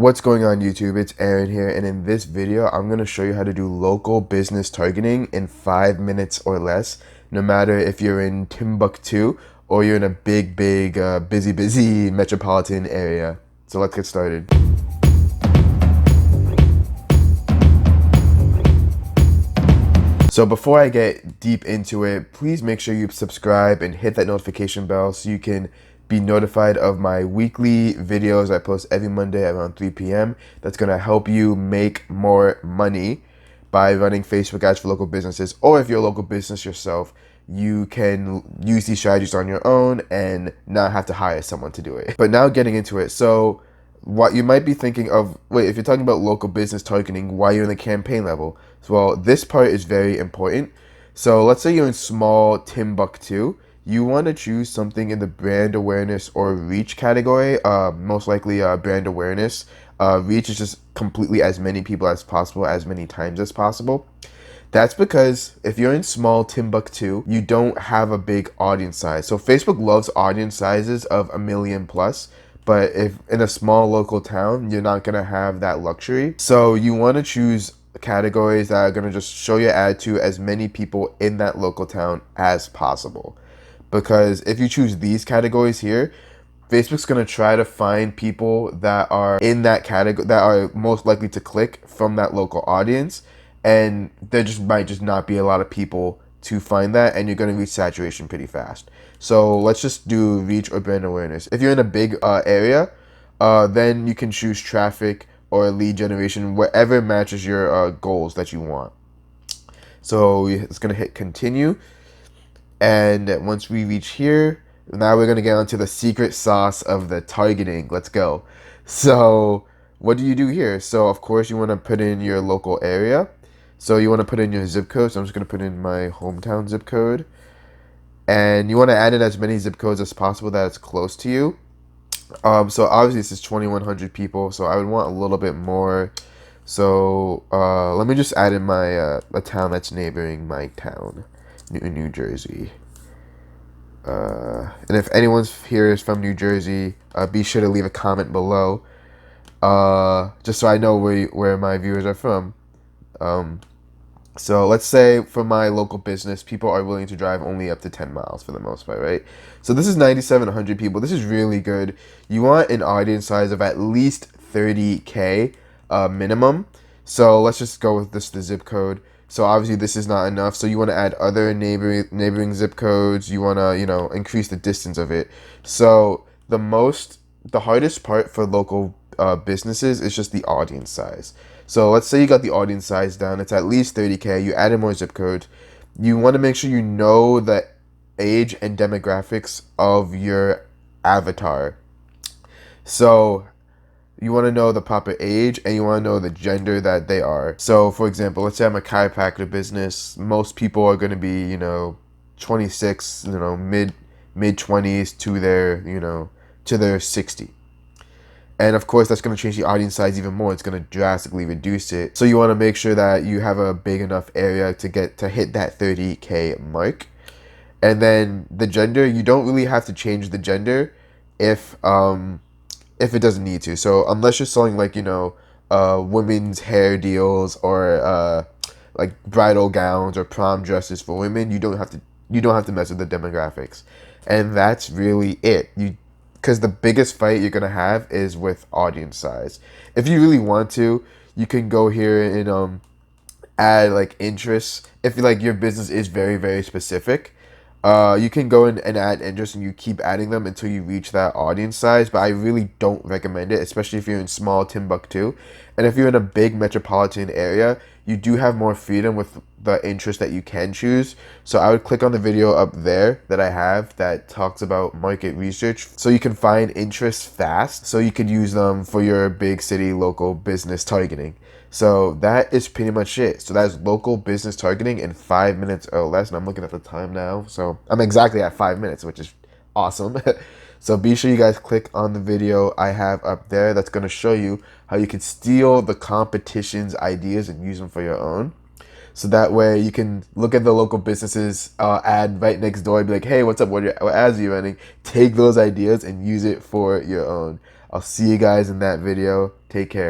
What's going on YouTube? It's Aaron here, and in this video I'm going to show you how to do local business targeting in 5 minutes or less, no matter if you're in Timbuktu or you're in a big busy metropolitan area. So let's get started. So before I get deep into it, please make sure you subscribe and hit that notification bell so you can be notified of my weekly videos I post every Monday around 3 p.m. That's going to help you make more money by running Facebook ads for local businesses. Or if you're a local business yourself, you can use these strategies on your own and not have to hire someone to do it. But now getting into it. So what you might be thinking of, wait, if you're talking about local business targeting, why you're in the campaign level? Well, this part is very important. So let's say you're in small Timbuktu. You want to choose something in the brand awareness or reach category, most likely brand awareness. Reach is just completely as many people as possible, as many times as possible. That's because if you're in small Timbuktu, you don't have a big audience size. So Facebook loves audience sizes of 1 million plus. But if in a small local town, you're not going to have that luxury. So you want to choose categories that are going to just show your ad to as many people in that local town as possible. Because if you choose these categories here, Facebook's going to try to find people that are in that category, that are most likely to click from that local audience. And there just might just not be a lot of people to find that, and you're going to reach saturation pretty fast. So let's just do reach or brand awareness. If you're in a big area, then you can choose traffic or lead generation, wherever matches your goals that you want. So it's going to hit continue. And once we reach here, now we're going to get onto the secret sauce of the targeting. Let's go. So what do you do here? So of course you want to put in your local area. So you want to put in your zip code. So I'm just going to put in my hometown zip code. And you want to add in as many zip codes as possible that it's close to you. So obviously this is 2,100 people. So I would want a little bit more. So let me just add in my a town that's neighboring my town, New Jersey. And if anyone's here is from New Jersey, be sure to leave a comment below. Just so I know where my viewers are from. So let's say for my local business, people are willing to drive only up to 10 miles for the most part, right? So this is 9,700 people. This is really good. You want an audience size of at least 30K minimum. So let's just go with the zip code. So obviously this is not enough. So you want to add other neighboring zip codes. You want to, increase the distance of it. So the hardest part for local businesses is just the audience size. So let's say you got the audience size down. It's at least 30K. You added more zip codes. You want to make sure you know the age and demographics of your avatar. So you want to know the proper age and you want to know the gender that they are. So for example, let's say I'm a chiropractor business. Most people are going to be, 26, mid 20s to their 60. And of course, that's going to change the audience size even more. It's going to drastically reduce it. So you want to make sure that you have a big enough area to hit that 30K mark. And then the gender, you don't really have to change the gender if it doesn't need to. So unless you're selling women's hair deals or like bridal gowns or prom dresses for women, you don't have to mess with the demographics. And that's really it. Because the biggest fight you're going to have is with audience size. If you really want to, you can go here and add like interests. If your business is very, very specific, you can go in and add interests and you keep adding them until you reach that audience size. But I really don't recommend it, especially if you're in small Timbuktu. And if you're in a big metropolitan area, you do have more freedom with the interest that you can choose. So I would click on the video up there that I have that talks about market research. So you can find interests fast. So you could use them for your big city local business targeting. So that is pretty much it. So that's local business targeting in 5 minutes or less. And I'm looking at the time now. So I'm exactly at 5 minutes, which is awesome. So be sure you guys click on the video I have up there that's going to show you how you can steal the competition's ideas and use them for your own. So that way you can look at the local businesses ad right next door and be like, hey, what's up? What ads are you running? Take those ideas and use it for your own. I'll see you guys in that video. Take care.